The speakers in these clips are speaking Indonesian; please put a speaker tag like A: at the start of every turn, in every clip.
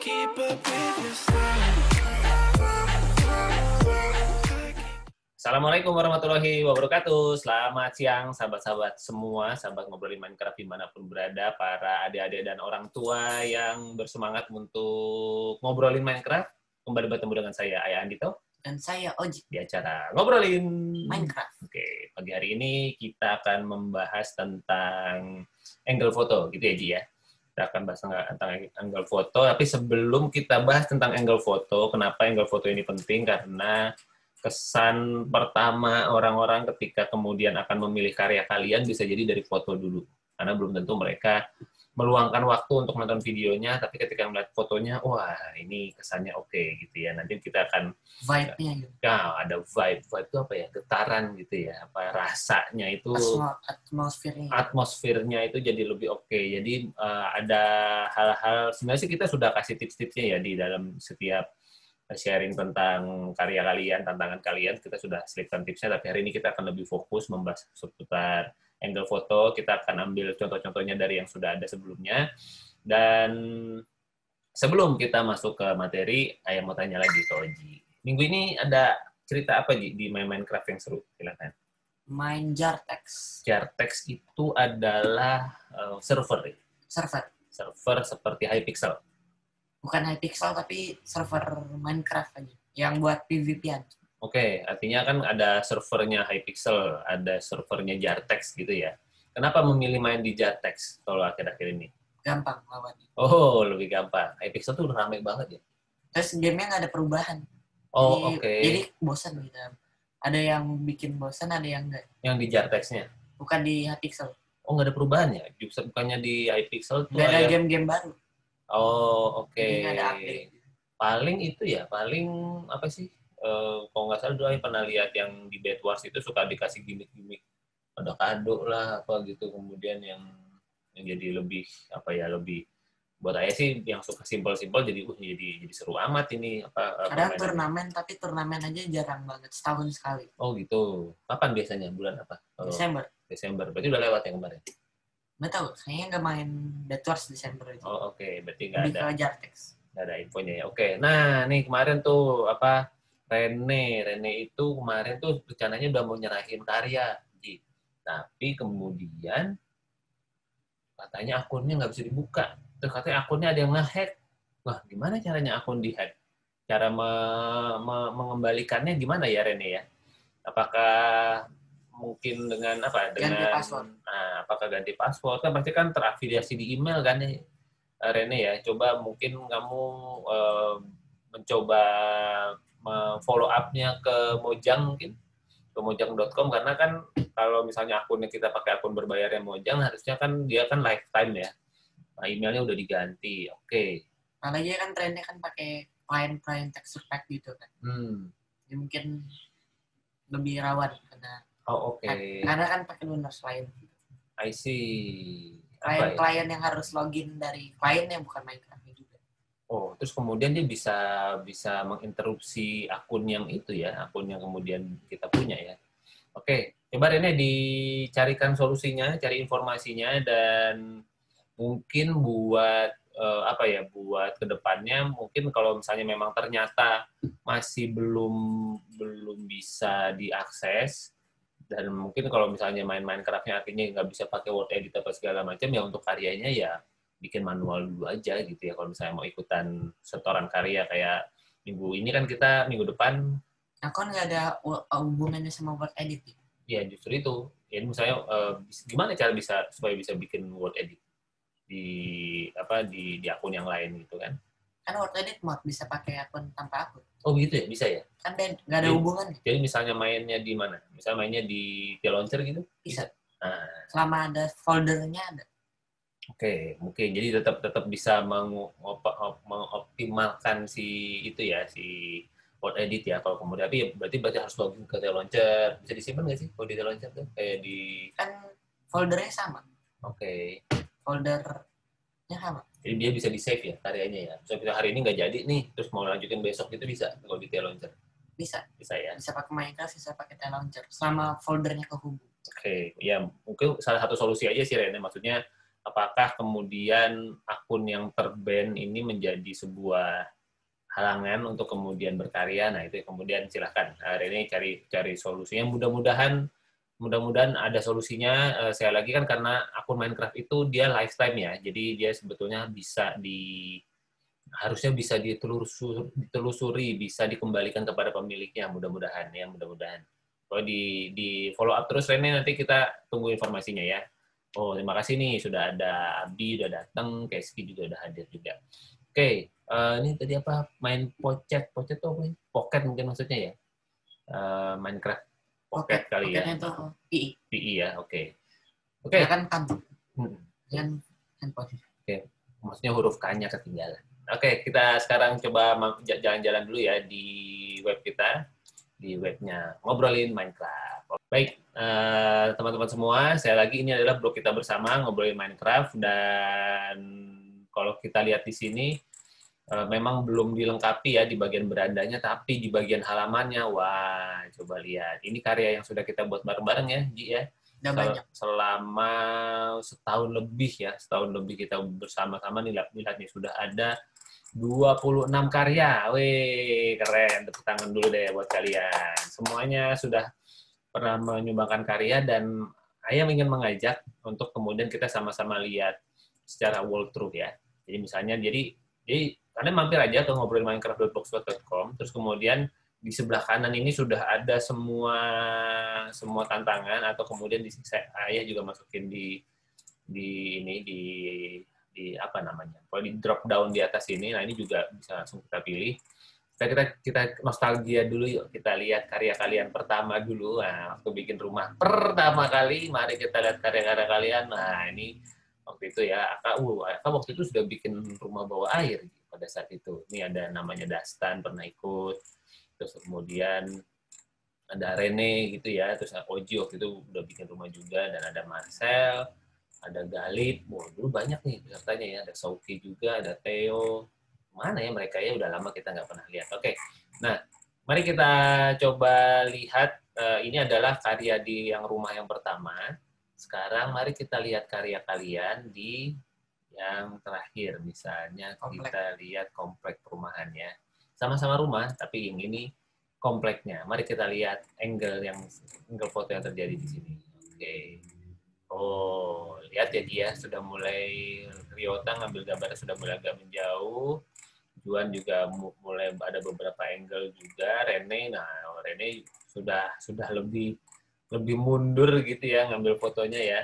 A: keep up with your style.
B: Assalamualaikum warahmatullahi wabarakatuh. Selamat siang sahabat-sahabat semua, sahabat ngobrolin Minecraft dimanapun berada, para adik-adik dan orang tua yang bersemangat untuk ngobrolin Minecraft. Kembali bertemu dengan saya, Ayah Andito.
C: Dan saya Oji
B: Di acara Ngobrolin
C: Minecraft.
B: Oke, pagi hari ini kita akan membahas tentang angle foto, gitu ya, Ji ya. Kita akan bahas tentang angle foto, tapi sebelum kita bahas tentang angle foto, kenapa angle foto ini penting? Karena kesan pertama orang-orang ketika kemudian akan memilih karya kalian bisa jadi dari foto dulu. Karena belum tentu mereka meluangkan waktu untuk nonton videonya, tapi ketika melihat fotonya, wah ini kesannya oke gitu ya. Nanti kita akan
C: Vibe-nya gitu.
B: ya ada vibe itu apa ya, getaran gitu ya, apa rasanya itu, atmosfernya itu jadi lebih oke. Jadi ada hal-hal, sebenarnya sih kita sudah kasih tips-tipsnya ya di dalam setiap sharing tentang karya kalian, tantangan kalian, kita sudah selipkan tipsnya, tapi hari ini kita akan lebih fokus membahas seputar angle foto. Kita akan ambil contoh-contohnya dari yang sudah ada sebelumnya. Dan sebelum kita masuk ke materi, Ayah mau tanya lagi ke Oji. Minggu ini ada cerita apa, Ji, di Minecraft yang seru? Silakan.
C: Main Jartex.
B: Jartex itu adalah server seperti Hypixel.
C: Bukan Hypixel, tapi server Minecraft aja. Yang buat PvP-an.
B: Oke, artinya kan ada servernya Hypixel, ada servernya Jartex gitu ya. Kenapa memilih main di Jartex kalau akhir-akhir ini?
C: Gampang lawannya.
B: Oh, lebih gampang. Hypixel tuh rame banget ya.
C: Terus game-nya nggak ada perubahan.
B: Oh, oke.
C: Jadi bosan gitu. Ada yang bikin bosan, ada yang enggak.
B: Yang di Jartex-nya?
C: Bukan di Hypixel.
B: Oh, nggak ada perubahan ya? Bukannya di Hypixel tuh
C: Nggak ada game-game baru.
B: Oh, oke.
C: Jadi nggak ada update.
B: Paling itu ya, paling apa sih? Kalau nggak salah dulu Ayah pernah lihat yang di Bed Wars itu suka dikasih gimmick-gimmick, ada kado lah apa gitu, kemudian yang jadi lebih apa ya, lebih buat Ayah sih yang suka simpel-simpel jadi jadi seru amat ini apa.
C: Ada turnamen, tapi turnamen aja jarang banget, setahun sekali.
B: Oh gitu. Kapan biasanya? Bulan apa? Desember. Berarti udah lewat yang kemarin.
C: Nggak tahu, kayaknya nggak main Bed Wars Desember itu.
B: Oh oke. Berarti nggak
C: Lebih
B: ada.
C: ke Jartex.
B: Nggak ada infonya ya. Oke. Nah nih kemarin tuh apa? Rene itu kemarin tuh rencananya udah mau nyerahin karya, Ji. Tapi kemudian katanya akunnya nggak bisa dibuka. Terus katanya akunnya ada yang nge-hack. Wah, gimana caranya akun di-hack? Cara mengembalikannya gimana ya, Rene ya? Apakah mungkin dengan apa? Dengan
C: ganti password.
B: Nah, apakah ganti password? Kan pasti kan terafiliasi di email kan, Rene ya. Coba mungkin kamu mencoba follow up-nya ke Mojang mungkin, ke mojang.com, karena kan kalau misalnya akunnya kita pakai akun berbayar yang Mojang, harusnya kan dia kan lifetime ya. Nah, emailnya udah diganti. Oke.
C: Apalagi kan trennya kan pakai client texture pack gitu kan. Jadi mungkin lebih rawan karena
B: oke.
C: Karena kan pakai Windows Client.
B: I see.
C: Klien yang harus login dari kliennya, bukan Minecraft juga.
B: Oh, terus kemudian dia bisa menginterupsi akun yang itu ya, akun yang kemudian kita punya ya. Oke, coba Rene dicarikan solusinya, cari informasinya, dan mungkin buat buat kedepannya mungkin kalau misalnya memang ternyata masih belum bisa diakses, dan mungkin kalau misalnya main Minecraft-nya akhirnya nggak bisa pakai Word Edit atau segala macam, ya untuk karyanya ya bikin manual dulu aja gitu ya. Kalau misalnya mau ikutan setoran karya kayak minggu ini kan, kita minggu depan
C: akun nggak ada hubungannya sama Word Edit ya?
B: Ya justru itu. Ya misalnya gimana cara supaya bisa bikin Word Edit di akun yang lain gitu kan?
C: Kan Word Edit mode bisa pakai akun tanpa akun.
B: Oh gitu ya, bisa ya?
C: Kan nggak ada hubungan.
B: Jadi misalnya mainnya di mana? Misalnya mainnya di T-Launcher gitu?
C: Bisa.
B: Nah.
C: Selama ada foldernya ada.
B: Oke, mungkin jadi tetap bisa mengoptimalkan si Word Edit ya. Kalau kemudian tapi berarti harus login ke T-Launcher. Bisa disimpan nggak sih kalau di T-Launcher tuh? Kayak di
C: kan foldernya sama.
B: Oke.
C: Foldernya sama.
B: Jadi dia bisa di-save ya karyanya ya. Misalnya hari ini nggak jadi nih, terus mau lanjutin besok itu bisa kalau di T-Launcher?
C: Bisa.
B: Bisa ya?
C: Bisa pakai Minecraft, bisa pakai T-Launcher. Selama foldernya kehubung.
B: Oke, ya mungkin salah satu solusi aja sih Rene. Maksudnya apakah kemudian akun yang terban ini menjadi sebuah halangan untuk kemudian berkarya? Nah, itu kemudian silahkan Rene cari solusinya. Mudah-mudahan ada solusinya. Saya lagi kan karena akun Minecraft itu dia lifetime ya, jadi dia sebetulnya harusnya bisa ditelusuri, bisa dikembalikan kepada pemiliknya. Mudah-mudahan ya, mudah-mudahan. Kalau di follow up terus Rene, nanti kita tunggu informasinya ya. Oh, terima kasih nih, sudah ada Abdi udah datang, Keski juga udah hadir juga. Oke, ini tadi apa? Main Pocket tuh apa? Pocket mungkin maksudnya ya. Minecraft Pocket kali ya.
C: Pocket itu PI
B: ya, oke.
C: Ya kan dan handphone.
B: Oke, maksudnya huruf K-nya ketinggalan. Oke, kita sekarang coba jalan-jalan dulu ya di web kita, di webnya Ngobrolin Minecraft. Baik, teman-teman semua, saya lagi ini adalah blog kita bersama Ngobrolin Minecraft, dan kalau kita lihat di sini memang belum dilengkapi ya di bagian berandanya, tapi di bagian halamannya, wah, coba lihat. Ini karya yang sudah kita buat bareng-bareng ya, Ji ya. Selama setahun lebih kita bersama-sama nih, lihat nih sudah ada 26 karya. Wih, keren. Tepuk tangan dulu deh buat kalian. Semuanya sudah pernah menyumbangkan karya, dan Ayam ingin mengajak untuk kemudian kita sama-sama lihat secara walkthrough ya. Jadi misalnya, jadi kalian mampir aja ke ngobrolinminecraft.blogspot.com, terus kemudian di sebelah kanan ini sudah ada semua tantangan, atau kemudian Ayah juga masukin di apa namanya, kalau di drop down di atas ini, nah ini juga bisa langsung kita pilih. Kita nostalgia dulu yuk, kita lihat karya kalian pertama dulu. Nah, waktu bikin rumah pertama kali, mari kita lihat karya-karya kalian. Nah, ini waktu itu ya, Aka waktu itu sudah bikin rumah bawah air pada saat itu. Ini ada namanya Dastan, pernah ikut. Terus kemudian ada Rene gitu ya, terus Oji waktu itu udah bikin rumah juga, dan ada Marcel, ada Galip. Dulu banyak nih pesertanya ya, ada Sauki juga, ada Theo. Mana ya mereka ya, udah lama kita nggak pernah lihat. Oke, nah mari kita coba lihat. Ini adalah karya di yang rumah yang pertama. Sekarang mari kita lihat karya kalian di yang terakhir. Misalnya kita lihat komplek perumahannya. Sama-sama rumah, tapi yang ini kompleknya. Mari kita lihat angle foto yang terjadi di sini. Oke. Oh, lihat ya dia sudah mulai, Ryota ngambil gambarnya sudah mulai agak menjauh. Juan juga mulai ada beberapa angle juga. Rene sudah lebih mundur gitu ya ngambil fotonya ya.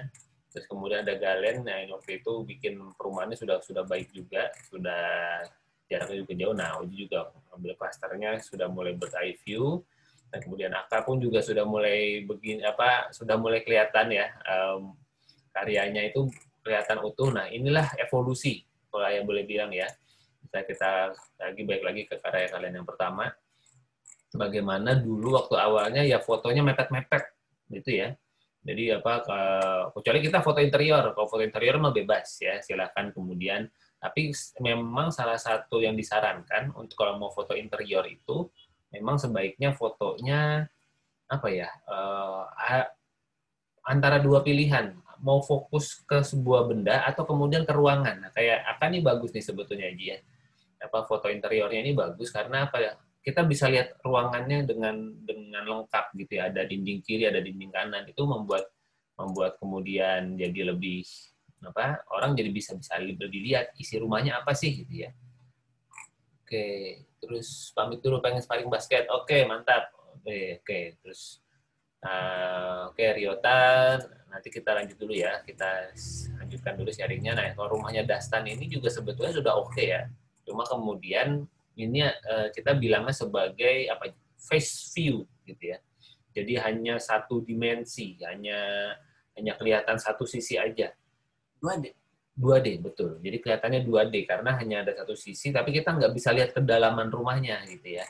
B: Terus kemudian ada Galen, nah waktu itu bikin perumahannya sudah baik juga, sudah jaraknya juga jauh. Nah, Oji juga ngambil klasternya sudah mulai bird eye view. Dan kemudian Aka pun juga sudah mulai sudah mulai kelihatan ya, karyanya itu kelihatan utuh. Nah, inilah evolusi kalau saya boleh bilang ya. Kita balik lagi ke karya kalian yang pertama. Bagaimana dulu waktu awalnya ya fotonya mepet-mepet gitu ya. Jadi kecuali kita foto interior, kalau foto interior mah bebas ya, silakan kemudian. Tapi memang salah satu yang disarankan untuk kalau mau foto interior itu memang sebaiknya fotonya antara dua pilihan, mau fokus ke sebuah benda atau kemudian ke ruangan. Nah, kayak nih bagus nih sebetulnya Ji ya. Foto interiornya ini bagus karena kita bisa lihat ruangannya dengan lengkap gitu ya, ada dinding kiri, ada dinding kanan. Itu membuat kemudian jadi lebih orang jadi bisa lebih lihat isi rumahnya apa sih gitu ya. Oke, terus pamit dulu, pengen sparring basket. Oke, mantap. Oke, terus Ryota, nanti kita lanjut dulu ya, kita lanjutkan dulu sharingnya. Nah, kalau rumahnya Dastan ini juga sebetulnya sudah oke ya. Cuma kemudian ini kita bilangnya sebagai face view gitu ya. Jadi hanya satu dimensi, hanya kelihatan satu sisi aja. 2D betul. Jadi kelihatannya 2D karena hanya ada satu sisi, tapi kita nggak bisa lihat kedalaman rumahnya gitu ya.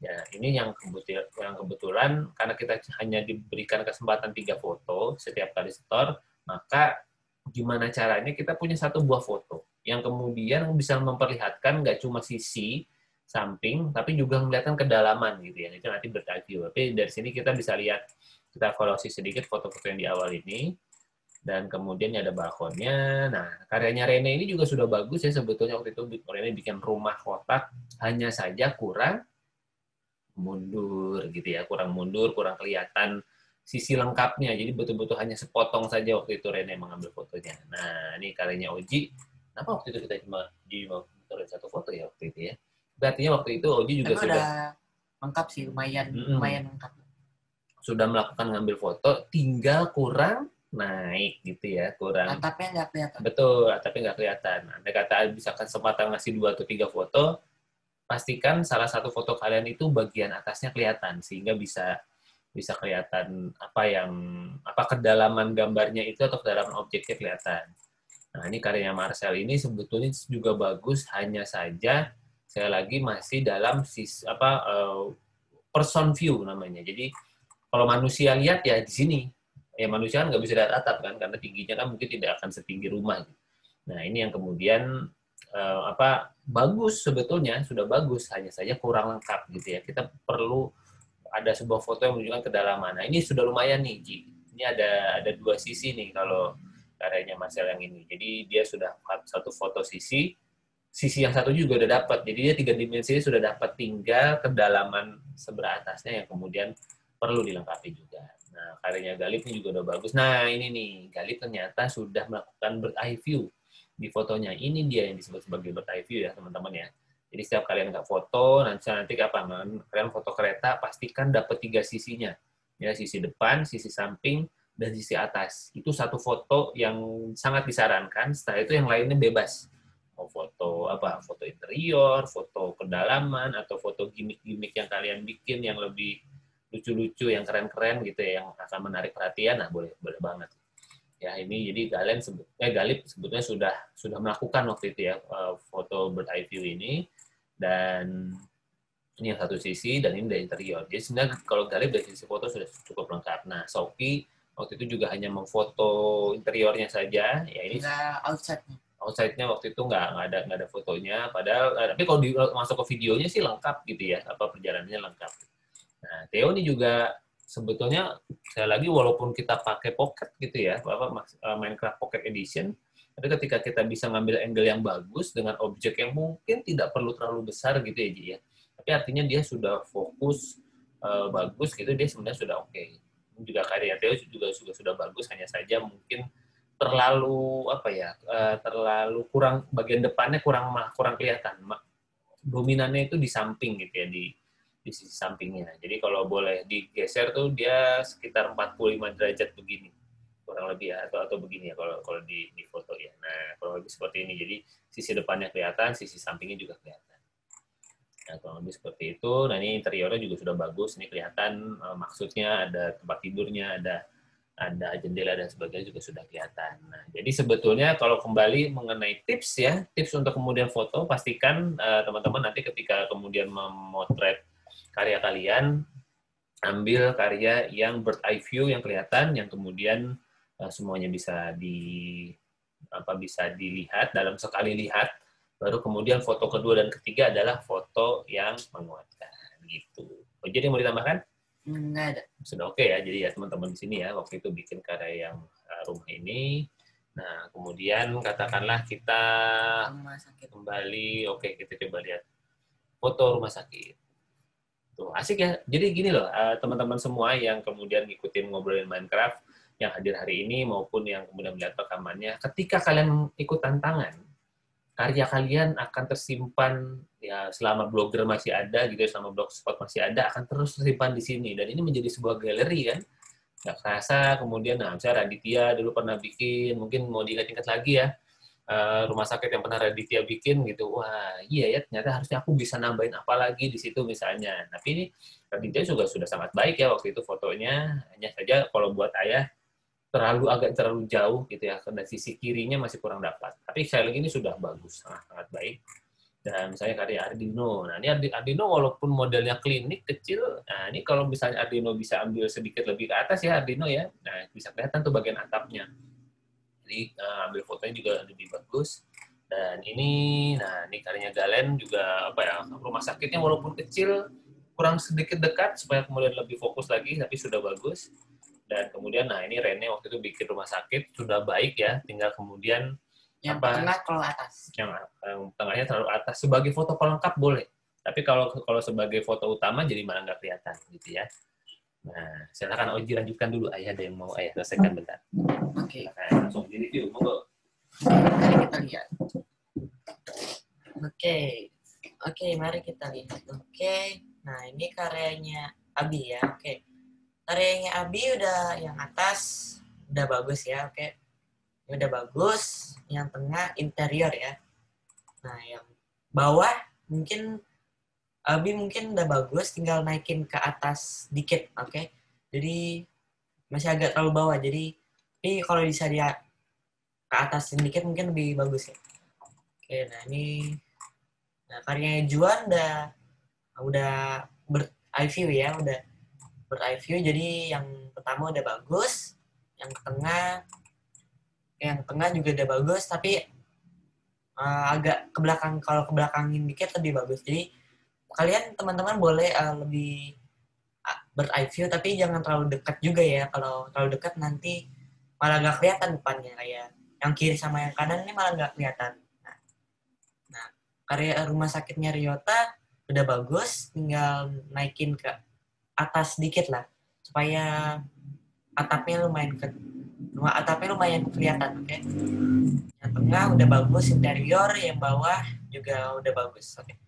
B: Ya, ini yang kebetulan karena kita hanya diberikan kesempatan 3 foto setiap kali store, maka gimana caranya kita punya satu buah foto yang kemudian bisa memperlihatkan nggak cuma sisi samping, tapi juga melihatkan kedalaman gitu ya. Itu nanti berarti. Tapi dari sini kita bisa lihat, kita evaluasi sedikit foto-foto yang di awal ini. Dan kemudian ada balkonnya. Nah, karyanya Rene ini juga sudah bagus ya sebetulnya. Waktu itu Rene bikin rumah kotak, hanya saja kurang mundur gitu ya, kurang mundur, kurang kelihatan sisi lengkapnya. Jadi betul-betul hanya sepotong saja waktu itu Rene mengambil fotonya. Nah, ini karyanya Oji. Kenapa waktu itu kita cuma motorin satu foto ya waktu itu ya? Artinya waktu itu Oji juga
C: sudah lengkap sih, lumayan lengkap.
B: Sudah melakukan ngambil foto, tinggal kurang naik gitu ya, kurang.
C: Atapnya nggak kelihatan.
B: Betul, atapnya nggak kelihatan. Andai kata misalkan kesempatan ngasih 2 atau 3 foto, pastikan salah satu foto kalian itu bagian atasnya kelihatan sehingga bisa kelihatan apa kedalaman gambarnya itu atau kedalaman objeknya kelihatan. Nah, ini karyanya Marcel ini sebetulnya juga bagus, hanya saja saya lagi masih dalam person view namanya. Jadi kalau manusia lihat ya di sini, ya manusia kan nggak bisa lihat atap kan, karena tingginya kan mungkin tidak akan setinggi rumah. Nah, ini yang kemudian bagus sebetulnya, sudah bagus, hanya saja kurang lengkap gitu ya. Kita perlu ada sebuah foto yang menunjukkan kedalaman. Nah, ini sudah lumayan nih, Ji. Ini ada 2 sisi nih kalau karyanya Marcel yang ini. Jadi dia sudah satu foto sisi yang satu juga udah dapat. Jadi dia 3 dimensi sudah dapat, tinggal kedalaman sebelah atasnya yang kemudian perlu dilengkapi juga. Nah, karyanya Galip ini juga udah bagus. Nah, ini nih, Galip ternyata sudah melakukan bird eye view di fotonya. Ini dia yang disebut sebagai bird eye view ya, teman-teman ya. Jadi setiap kalian nggak foto, nanti kalian foto kereta, pastikan dapat 3 sisinya. Ya, sisi depan, sisi samping, dan sisi atas. Itu satu foto yang sangat disarankan. Setelah itu yang lainnya bebas. Mau foto foto interior, foto kedalaman, atau foto gimmick-gimmick yang kalian bikin yang lebih lucu-lucu, yang keren-keren gitu ya, yang akan menarik perhatian, nah boleh banget. Ya, ini jadi Galip sebetulnya sudah melakukan waktu itu ya foto bird eye view ini, dan ini yang satu sisi, dan ini dari interior. Jadi sebenarnya kalau Galip dari sisi foto sudah cukup lengkap. Nah, Sophie waktu itu juga hanya memfoto interiornya saja. Ya, ini outside-nya waktu itu nggak ada fotonya. Padahal tapi kalau masuk ke videonya sih lengkap gitu ya, perjalanannya lengkap. Nah, Theo ini juga sebetulnya saya lagi walaupun kita pakai pocket gitu ya, Minecraft Pocket Edition, tapi ketika kita bisa ngambil angle yang bagus dengan objek yang mungkin tidak perlu terlalu besar gitu ya, Ji ya. Tapi artinya dia sudah fokus bagus gitu, dia sebenarnya sudah oke. Juga karya Theo juga sudah bagus, hanya saja mungkin terlalu terlalu kurang, bagian depannya kurang kelihatan. Dominannya itu di samping gitu ya, di sisi sampingnya. Jadi kalau boleh digeser tuh dia sekitar 45 derajat begini. Kurang lebih ya, atau begini ya kalau di foto ya. Nah, kurang lebih seperti ini. Jadi sisi depannya kelihatan, sisi sampingnya juga kelihatan. Nah, kurang lebih seperti itu. Nah, ini interiornya juga sudah bagus. Ini kelihatan maksudnya ada tempat tidurnya, ada jendela dan sebagainya juga sudah kelihatan. Nah, jadi sebetulnya kalau kembali mengenai tips untuk kemudian foto, pastikan teman-teman nanti ketika kemudian memotret karya kalian, ambil karya yang bird eye view yang kelihatan, yang kemudian semuanya bisa dilihat dalam sekali lihat. Baru kemudian foto kedua dan ketiga adalah foto yang menguatkan gitu. Jadi mau ditambahkan?
C: Nggak ada.
B: Sudah oke ya. Jadi ya teman-teman di sini ya waktu itu bikin karya yang rumah ini. Nah, kemudian katakanlah kita kembali, kita coba lihat foto rumah sakit. Tuh, asik ya. Jadi gini loh, teman-teman semua yang kemudian ngikutin ngobrolin Minecraft, yang hadir hari ini maupun yang kemudian melihat rekamannya, ketika kalian ikut tantangan, karya kalian akan tersimpan ya selama blogger masih ada gitu, selama blogspot masih ada, akan terus tersimpan di sini. Dan ini menjadi sebuah galeri kan. Nggak kerasa kemudian, misalnya Raditya dulu pernah bikin, mungkin mau diingat-ingat lagi ya, rumah sakit yang pernah Raditya bikin gitu, wah iya ya ternyata harusnya aku bisa nambahin apa lagi di situ misalnya. Tapi ini Raditya juga sudah sangat baik ya waktu itu fotonya, hanya saja kalau buat ayah agak terlalu jauh gitu ya, karena sisi kirinya masih kurang dapat. Tapi sekali ini sudah bagus, sangat baik. Dan misalnya karya Ardino, nah ini Ardino walaupun modelnya klinik kecil, nah ini kalau misalnya Ardino bisa ambil sedikit lebih ke atas ya Ardino ya, nah bisa kelihatan tuh bagian atapnya. Jadi ambil fotonya juga lebih bagus. Dan ini karyanya Galen juga rumah sakitnya walaupun kecil kurang sedikit dekat supaya kemudian lebih fokus lagi, tapi sudah bagus. Dan kemudian, nah ini Rene waktu itu bikin rumah sakit, sudah baik ya, tinggal kemudian
C: Yang tengah kalau atas.
B: yang tengahnya terlalu atas. Sebagai foto pelengkap boleh. Tapi kalau sebagai foto utama jadi malah nggak kelihatan gitu ya. Nah, silakan Oji lanjutkan dulu. Ayah ada yang mau Ayah selesaikan bentar.
C: Oke.
B: Nah, langsung di review, monggo.
C: Mari kita lihat. Oke, mari kita lihat. Oke, nah ini karyanya Abi ya. Oke, karyanya Abi udah yang atas udah bagus ya. Oke, ini udah bagus. Yang tengah interior ya. Nah, yang bawah mungkin Abi mungkin udah bagus, tinggal naikin ke atas dikit. Oke, jadi masih agak terlalu bawah. Jadi ini kalau bisa dia ke atas sedikit mungkin lebih bagus ya. Oke, nah ini karyanya Juan udah ber-eye view ya, udah ber-eye view. Jadi yang pertama udah bagus, yang tengah juga udah bagus, tapi agak ke belakang, kalau ke belakangin dikit lebih bagus. Jadi kalian teman-teman boleh lebih ber-eye view, tapi jangan terlalu dekat juga ya. Kalau terlalu dekat nanti malah nggak kelihatan depannya, kayak yang kiri sama yang kanan ini malah nggak kelihatan. Nah, karya rumah sakitnya Ryota udah bagus, tinggal naikin ke atas dikit lah, supaya atapnya lumayan kelihatan, oke? Yang tengah udah bagus, interior, yang bawah juga udah bagus, oke?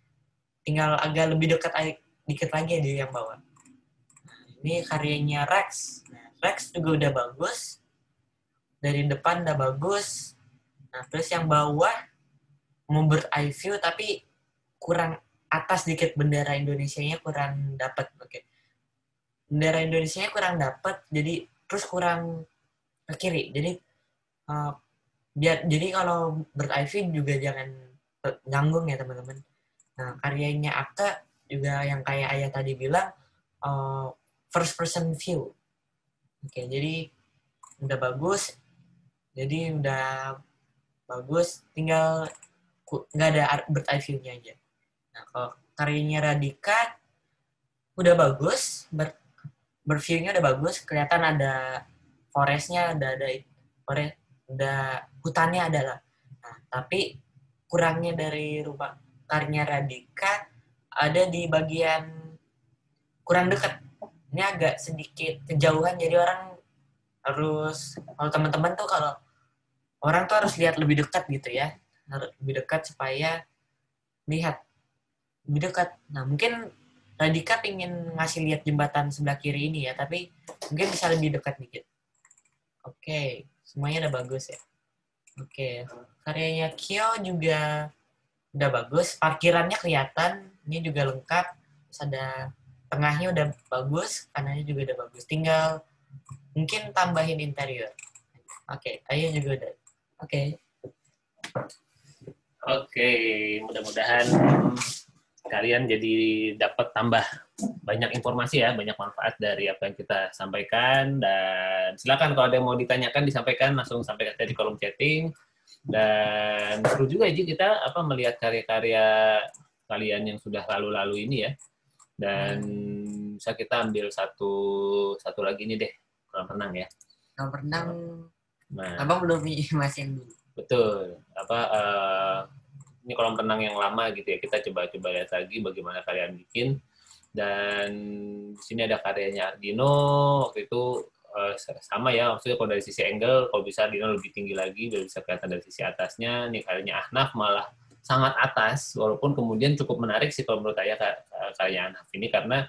C: Tinggal agak lebih dekat dikit lagi di yang bawah. Nah, ini karyanya Rex. Nah, Rex juga udah bagus, dari depan udah bagus. Nah, terus yang bawah mau ber-eye view tapi kurang atas dikit, bendera Indonesianya kurang dapat, oke. Bendera Indonesianya kurang dapat, jadi terus kurang ke kiri. Jadi jadi kalau ber-eye view juga jangan nyanggung ya teman-teman. Nah, karyanya Aka juga yang kayak Ayah tadi bilang first person view. Oke, jadi udah bagus. Jadi udah bagus, tinggal nggak ada bird-eye view-nya aja. Nah, kalau karyanya Radika udah bagus, view-nya udah bagus, kelihatan ada forest-nya, ada hutannya ada lah. Nah, tapi kurangnya dari rumah karyanya Radika ada di bagian kurang dekat. Ini agak sedikit kejauhan, jadi orang harus, kalau teman-teman tuh kalau orang tuh harus lihat lebih dekat gitu ya, harus lebih dekat supaya lihat lebih dekat. Nah, mungkin Radika pengen ngasih lihat jembatan sebelah kiri ini ya, tapi mungkin bisa lebih dekat dikit. Oke, semuanya udah bagus ya. Oke, karyanya Kyo juga udah bagus, parkirannya kelihatan, ini juga lengkap. Terus ada tengahnya udah bagus, kanannya juga udah bagus. Tinggal mungkin tambahin interior. Oke, Ayo juga udah.
B: Oke, mudah-mudahan kalian jadi dapat tambah banyak informasi ya, banyak manfaat dari apa yang kita sampaikan. Dan silakan kalau ada yang mau ditanyakan, disampaikan, langsung sampaikan di kolom chatting. Dan seru juga Ji kita melihat karya-karya kalian yang sudah lalu-lalu ini ya. Dan bisa kita ambil satu lagi ini deh, kolam renang ya.
C: Kolam renang.
B: Nah,
C: Abang belum masin dulu.
B: Betul. Ini kolam renang yang lama gitu ya. Kita coba lihat lagi bagaimana kalian bikin. Dan di sini ada karyanya Ardino. Waktu itu sama ya. Maksudnya kalau dari sisi angle, kalau bisa Ardino lebih tinggi lagi, biar bisa kelihatan dari sisi atasnya. Ini karyanya Ahnaf malah sangat atas. Walaupun kemudian cukup menarik sih kalau menurut saya karya Ahnaf ini, karena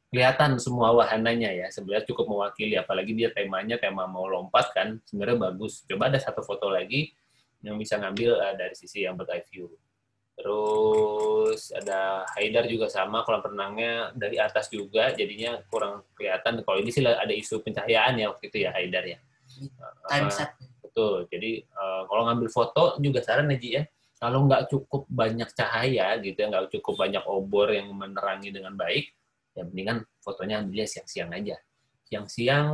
B: kelihatan semua wahananya ya, sebenarnya cukup mewakili, apalagi dia tema mau lompat kan, sebenarnya bagus. Coba ada satu foto lagi yang bisa ngambil dari sisi yang bird eye view. Terus ada Haidar juga sama, kolam renangnya dari atas juga, jadinya kurang kelihatan. Kalau ini sih ada isu pencahayaan ya waktu itu ya Haidar ya.
C: Time set.
B: Betul, jadi kalau ngambil foto juga saran ya Ji ya, kalau nggak cukup banyak cahaya gitu ya, nggak cukup banyak obor yang menerangi dengan baik, ya mendingan fotonya ambilnya siang-siang aja. Siang-siang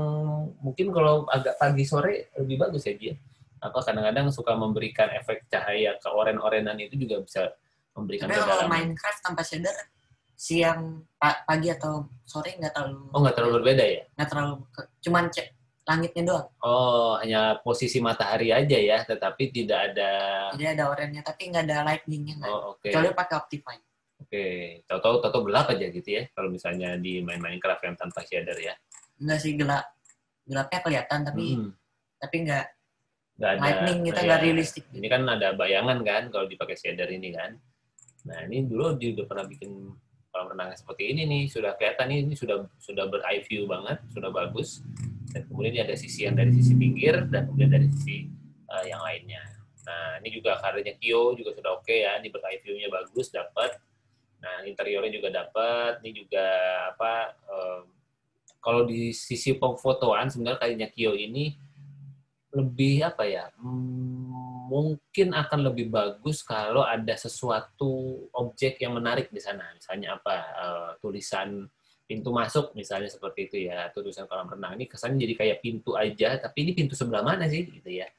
B: mungkin kalau agak pagi sore lebih bagus ya dia. Kadang-kadang suka memberikan efek cahaya ke oren-orenan itu juga bisa memberikan
C: kedalaman. Tapi kalau Minecraft tanpa shader siang, pagi atau sore nggak terlalu.
B: Oh nggak terlalu berbeda ya?
C: Nggak terlalu, cuman langitnya doang.
B: Oh, hanya posisi matahari aja ya, tetapi tidak ada.
C: Jadi ada oranye tapi nggak ada lightning-nya nggak.
B: Oh, oke.
C: Kecuali pakai Optifine.
B: Oke, tahu-tahu gelap aja gitu ya. Kalau misalnya di main Minecraft yang tanpa shader ya.
C: Enggak sih gelapnya kelihatan tapi nggak
B: Nggak ada.
C: lightning kita nggak realistik.
B: Ini kan ada bayangan kan kalau dipakai shader ini kan. Nah ini dulu juga pernah bikin kolam renang seperti ini nih, sudah kelihatan ini sudah ber-eye view banget, sudah bagus. Dan kemudian ini ada sisi yang dari sisi pinggir dan kemudian dari sisi yang lainnya. Nah ini juga karyanya Kyo juga sudah oke ya, ini ber-eye view-nya bagus, dapat. Nah interiornya juga dapat, ini juga apa? Kalau di sisi pemfotoan sebenarnya karyanya Kyo ini lebih apa ya? Mungkin akan lebih bagus kalau ada sesuatu objek yang menarik di sana. Misalnya apa? Tulisan pintu masuk misalnya seperti itu ya. Atau tulisan kolam renang ini kesannya jadi kayak pintu aja, tapi ini pintu sebelah mana sih gitu ya.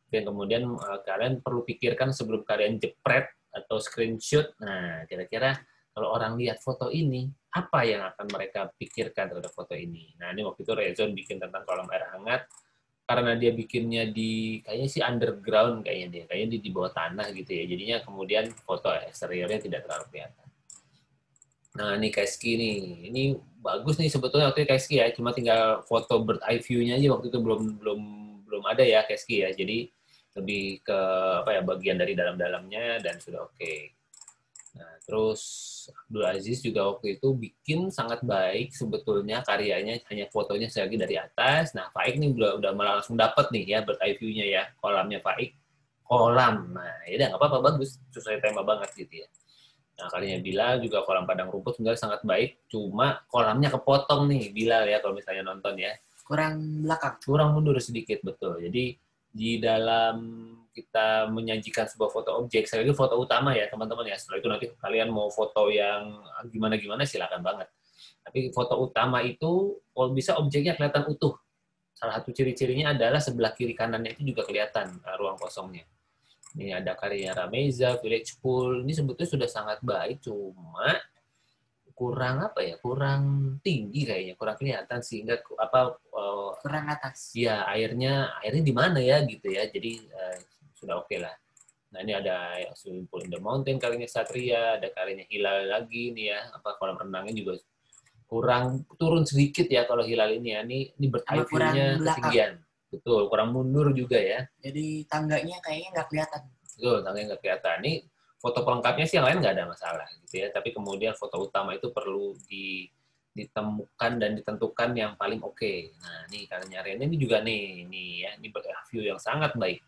B: Dan kemudian kalian perlu pikirkan sebelum kalian jepret atau screenshot. Nah, kira-kira kalau orang lihat foto ini, apa yang akan mereka pikirkan terhadap foto ini? Nah, ini waktu itu Rezon bikin tentang kolam air hangat. Karena dia bikinnya kayaknya sih underground kayaknya di bawah tanah gitu ya. Jadinya kemudian foto eksteriornya tidak terlalu kelihatan. Nah, ini Keski nih. Ini bagus nih sebetulnya waktu itu Keski ya. Cuma tinggal foto bird eye view-nya aja waktu itu belum ada ya Keski ya. Jadi lebih ke apa ya bagian dari dalam-dalamnya dan sudah oke. Nah, terus Abdul Aziz juga waktu itu bikin sangat baik sebetulnya karyanya, hanya fotonya lagi dari atas. Nah, Faik nih udah malah langsung dapat nih ya bird eye view-nya ya, kolamnya Faik. Kolam. Nah, ya udah nggak apa-apa, bagus. Sesuai tema banget gitu ya. Nah, karyanya Bilal juga kolam padang rumput sebenarnya sangat baik, cuma kolamnya kepotong nih Bilal ya kalau misalnya nonton ya.
C: Kurang belakang.
B: Kurang mundur sedikit, betul. Jadi di dalam kita menyajikan sebuah foto objek, sekali lagi foto utama ya teman-teman ya. Setelah itu nanti kalian mau foto yang gimana-gimana silakan banget. Tapi foto utama itu kalau bisa objeknya kelihatan utuh. Salah satu ciri-cirinya adalah sebelah kiri kanannya itu juga kelihatan ruang kosongnya. Ini ada karyanya Rameza, Village Pool. Ini sebetulnya sudah sangat baik, cuma kurang apa ya? Kurang tinggi kayaknya, kurang kelihatan sehingga
C: kurang atas.
B: Iya, airnya di mana ya gitu ya. Jadi sudah oke lah. Nah, ini ada Swimming Pool in the Mountain karyanya Satria, ada karyanya Hilal lagi nih ya. Kolam renangnya juga kurang turun sedikit ya kalau Hilal ini ya. Ini ber-eye view-nya ketinggian. Betul, kurang mundur juga ya.
C: Jadi tangganya kayaknya nggak kelihatan.
B: Betul, tangganya nggak kelihatan. Ini foto pelengkapnya sih yang lain nggak ada masalah gitu ya. Tapi kemudian foto utama itu perlu ditemukan dan ditentukan yang paling oke. Nah, ini karyanya Rene ini juga nih ya. Ini view yang sangat baik.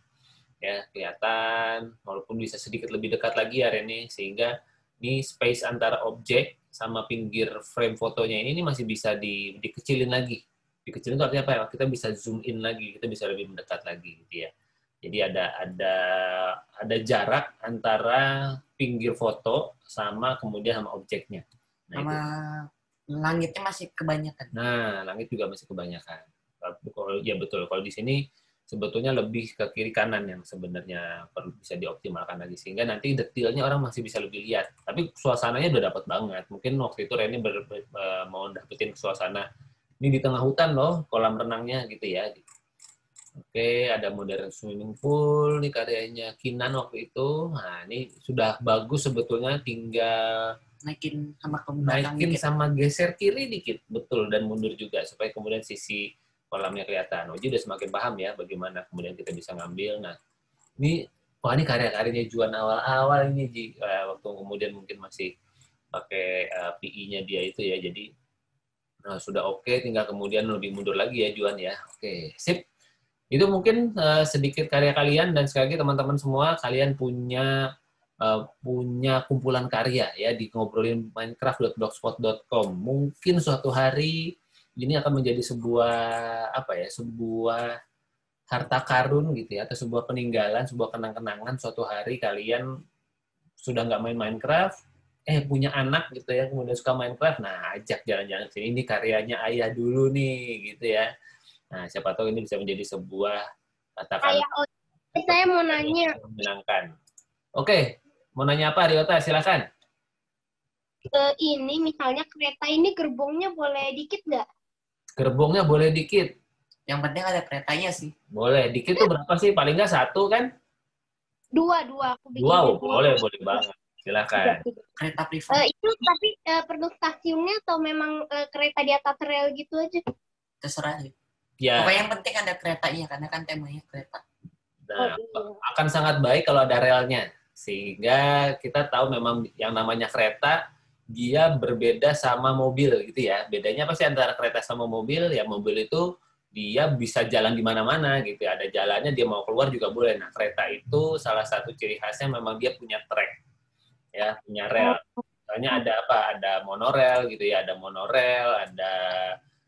B: Ya, kelihatan walaupun bisa sedikit lebih dekat lagi ya Rene, sehingga ini space antara objek sama pinggir frame fotonya ini masih bisa dikecilin lagi. Dikecilin itu artinya apa ya? Kita bisa zoom in lagi, kita bisa lebih mendekat lagi gitu ya. Jadi ada jarak antara pinggir foto sama kemudian sama objeknya. Nah,
C: sama itu. Langitnya masih kebanyakan.
B: Nah, langit juga masih kebanyakan. Ya betul. Kalau di sini sebetulnya lebih ke kiri kanan yang sebenarnya perlu bisa dioptimalkan lagi sehingga nanti detailnya orang masih bisa lebih lihat. Tapi suasananya udah dapat banget. Mungkin waktu itu Reni mau dapetin suasana ini di tengah hutan loh kolam renangnya gitu ya. Oke, ada modern swimming pool nih karyanya Kinan waktu itu. Nah, ini sudah bagus sebetulnya, tinggal
C: naikin sama ke belakang
B: naikin
C: dikit.
B: sama geser kiri dikit, betul, dan mundur juga supaya kemudian sisi kolamnya kelihatan. Oji udah semakin paham ya bagaimana kemudian kita bisa ngambil. Nah, ini karya-karyanya Juan awal-awal ini Ji. Waktu kemudian mungkin masih pakai PI-nya dia itu ya. Jadi sudah oke, tinggal kemudian lebih mundur lagi ya Juan ya. Oke, sip. Itu mungkin sedikit karya kalian dan sekali lagi teman-teman semua kalian punya kumpulan karya ya di ngobrolin minecraft.blogspot.com. Mungkin suatu hari ini akan menjadi sebuah harta karun gitu ya, atau sebuah peninggalan, sebuah kenang-kenangan suatu hari kalian sudah nggak main Minecraft, punya anak gitu ya, kemudian suka Minecraft, nah ajak jalan-jalan sini, ini karyanya ayah dulu nih gitu ya. Nah, siapa tahu ini bisa menjadi sebuah katakan
D: saya mau nanya.
B: Menyenangkan. Oke, mau nanya apa Riota? Silakan.
D: Ini misalnya kereta ini gerbongnya boleh dikit nggak?
B: Gerbongnya boleh dikit.
C: Yang penting ada keretanya sih.
B: Boleh. Dikit tuh berapa sih? Paling nggak satu kan?
D: Dua aku
B: Dua,
D: bikinnya
B: boleh banget. Silakan.
C: Kereta privat.
D: Itu tapi perlu stasiunnya atau memang kereta di atas rel gitu aja?
C: Terserah sih.
B: Ya,
C: Pokoknya yang penting ada keretanya, karena kan temanya kereta.
B: nah,
D: iya.
B: akan sangat baik kalau ada relnya. Sehingga kita tahu memang yang namanya kereta, dia berbeda sama mobil gitu ya. Bedanya apa sih antara kereta sama mobil? Ya mobil itu dia bisa jalan di mana-mana gitu ya. Ada jalannya, dia mau keluar juga boleh. Nah, kereta itu salah satu ciri khasnya memang dia punya trek, ya, punya rel. Misalnya ada apa? Ada monorel gitu ya, ada monorel, ada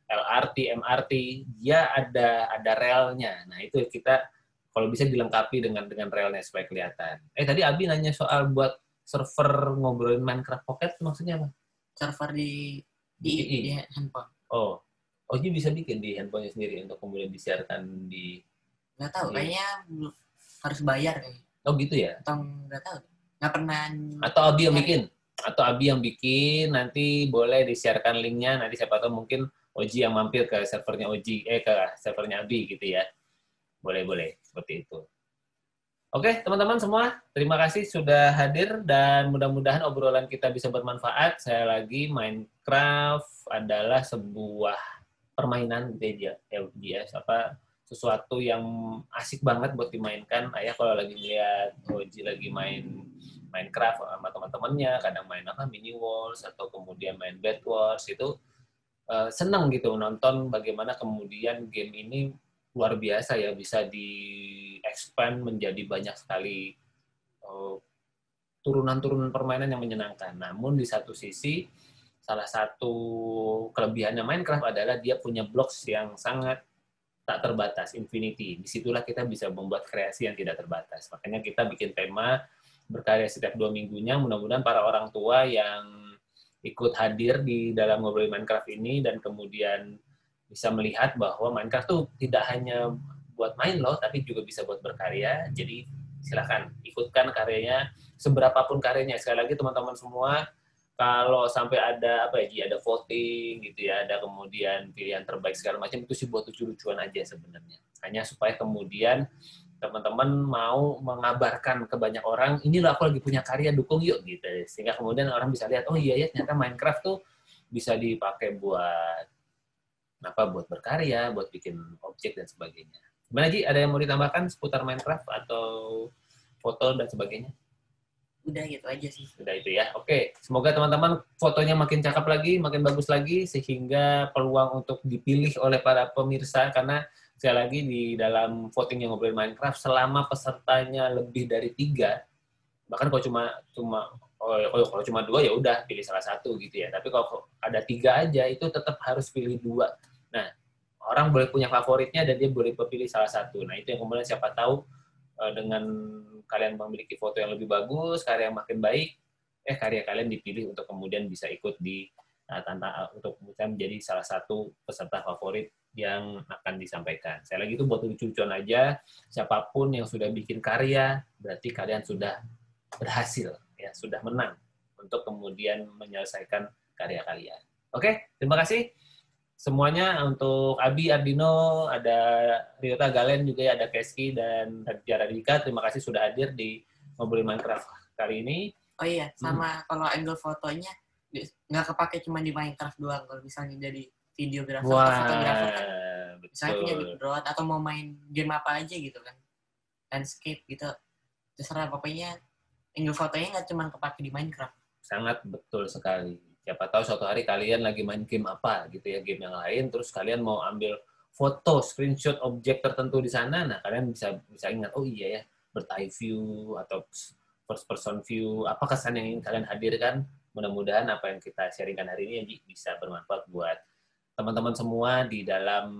B: LRT, MRT, dia ada relnya. Nah, itu kita kalau bisa dilengkapi dengan relnya supaya kelihatan. Tadi Abi nanya soal buat server ngobrolin Minecraft Pocket, maksudnya apa?
C: Server di handphone.
B: Oh, Oji bisa bikin di handphonenya sendiri untuk kemudian disiarkan di...
C: Nggak tahu, kayaknya harus bayar kayaknya.
B: Oh gitu ya?
C: Atau nggak tahu. Nggak pernah.
B: Atau Abi yang bikin? Atau Abi yang bikin, nanti boleh disiarkan linknya, nanti siapa tahu mungkin Oji yang mampir ke servernya Oji, ke servernya Abi gitu ya. Boleh, seperti itu. Oke, teman-teman semua, terima kasih sudah hadir dan mudah-mudahan obrolan kita bisa bermanfaat. Saya lagi, Minecraft adalah sebuah permainan LGS, sesuatu yang asik banget buat dimainkan. Ayah kalau lagi lihat Oji lagi main Minecraft sama teman-temannya, kadang main Mini Wars atau kemudian main Bed Wars, itu senang gitu nonton bagaimana kemudian game ini luar biasa ya, bisa di-expand menjadi banyak sekali turunan-turunan permainan yang menyenangkan. Namun di satu sisi, salah satu kelebihannya Minecraft adalah dia punya blocks yang sangat tak terbatas, infinity. Disitulah kita bisa membuat kreasi yang tidak terbatas. Makanya kita bikin tema berkarya setiap 2 minggunya. Mudah-mudahan para orang tua yang ikut hadir di dalam ngobrol Minecraft ini dan kemudian bisa melihat bahwa Minecraft tuh tidak hanya buat main loh, tapi juga bisa buat berkarya. Jadi silakan ikutkan karyanya, seberapapun karyanya. Sekali lagi teman-teman semua, kalau sampai ada ada voting gitu ya, ada kemudian pilihan terbaik segala macam, itu sih buat lucu-lucuan aja sebenarnya. Hanya supaya kemudian teman-teman mau mengabarkan ke banyak orang, ini loh aku lagi punya karya, dukung yuk gitu. Sehingga kemudian orang bisa lihat, oh iya ya ternyata Minecraft tuh bisa dipakai buat berkarya, buat bikin objek dan sebagainya. Gimana Ji, ada yang mau ditambahkan seputar Minecraft atau foto dan sebagainya?
C: Udah gitu aja sih.
B: Udah itu ya. Oke, semoga teman-teman fotonya makin cakep lagi, makin bagus lagi, sehingga peluang untuk dipilih oleh para pemirsa, karena sekali lagi di dalam voting yang ngobrol Minecraft, selama pesertanya lebih dari 3, bahkan kalau kalau cuma 2 ya udah pilih salah satu gitu ya. Tapi kalau ada 3 aja, itu tetap harus pilih 2. Nah, orang boleh punya favoritnya dan dia boleh pilih salah satu. Nah, itu yang kemudian siapa tahu dengan kalian memiliki foto yang lebih bagus, karya yang makin baik, karya kalian dipilih untuk kemudian bisa ikut di untuk kemudian menjadi salah satu peserta favorit yang akan disampaikan. Saya lagi itu buat lucu-lucuan aja, siapapun yang sudah bikin karya, berarti kalian sudah berhasil, ya sudah menang untuk kemudian menyelesaikan karya kalian. Oke, terima kasih semuanya. Untuk Abi, Ardino, ada Ryota, Galen juga ya, ada Keski dan Tiara Dika. Terima kasih sudah hadir di Ngobrolin Minecraft kali ini.
C: Oh iya, sama kalau angle fotonya nggak kepake cuma di Minecraft doang. Kalau misalnya jadi videografer atau fotografer kan, misalnya punya drone atau mau main game apa aja gitu kan, landscape gitu, terserah, pokoknya angle fotonya nggak cuma kepake di Minecraft.
B: Sangat betul sekali. Siapa tahu suatu hari kalian lagi main game apa gitu ya, game yang lain, terus kalian mau ambil foto, screenshot objek tertentu di sana, nah kalian bisa ingat, oh iya ya, bird eye view atau first person view, apa kesan yang ingin kalian hadirkan. Mudah-mudahan apa yang kita sharingkan hari ini bisa bermanfaat buat teman-teman semua di dalam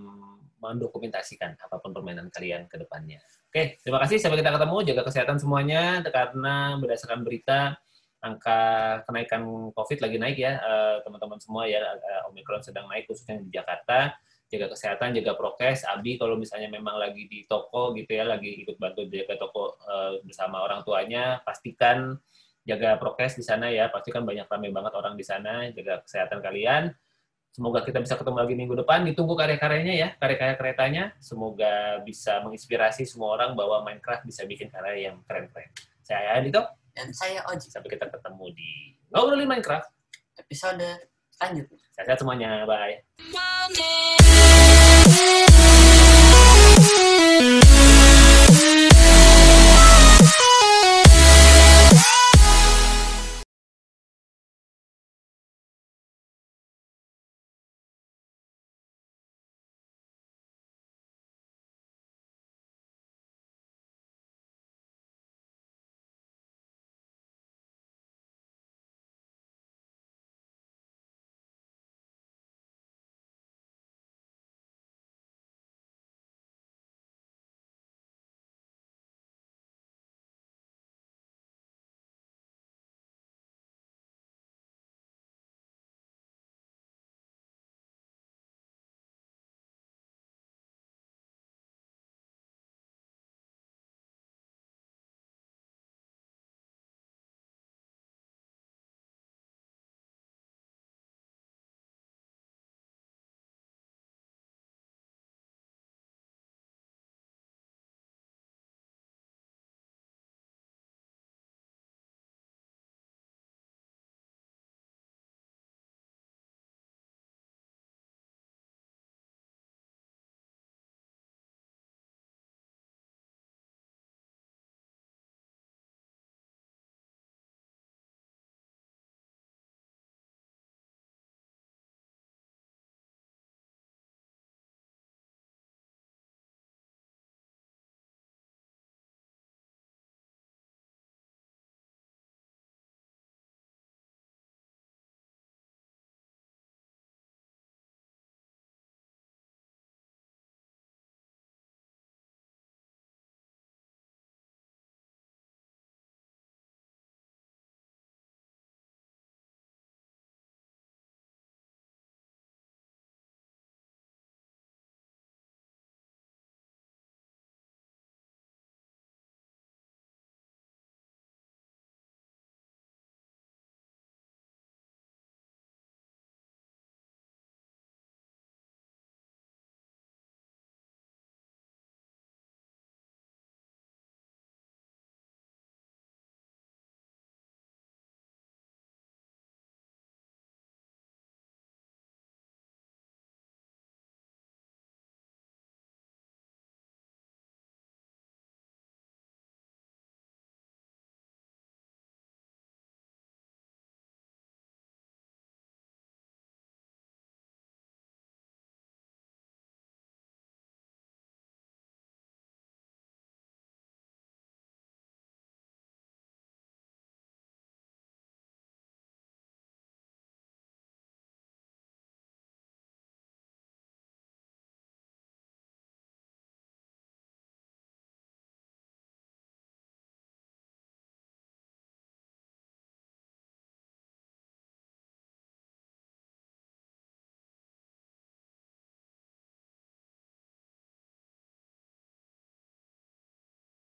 B: mendokumentasikan apapun permainan kalian ke depannya. Oke, terima kasih, sampai kita ketemu, jaga kesehatan semuanya, karena berdasarkan berita angka kenaikan COVID lagi naik ya, teman-teman semua ya, Omicron sedang naik khususnya di Jakarta. Jaga kesehatan, jaga prokes. Abi kalau misalnya memang lagi di toko gitu ya, lagi ikut bantu jaga toko bersama orang tuanya, pastikan jaga prokes di sana ya, pastikan banyak ramai banget orang di sana, jaga kesehatan kalian. Semoga kita bisa ketemu lagi minggu depan. Ditunggu karya-karyanya ya, karya-karya keretanya. Semoga bisa menginspirasi semua orang bahwa Minecraft bisa bikin karya yang keren-keren. Saya Adito.
C: Dan saya Oji.
B: Sampai kita ketemu di Ngobrolin Minecraft.
C: Episode selanjutnya.
B: Sehat semuanya. Bye.
A: One day.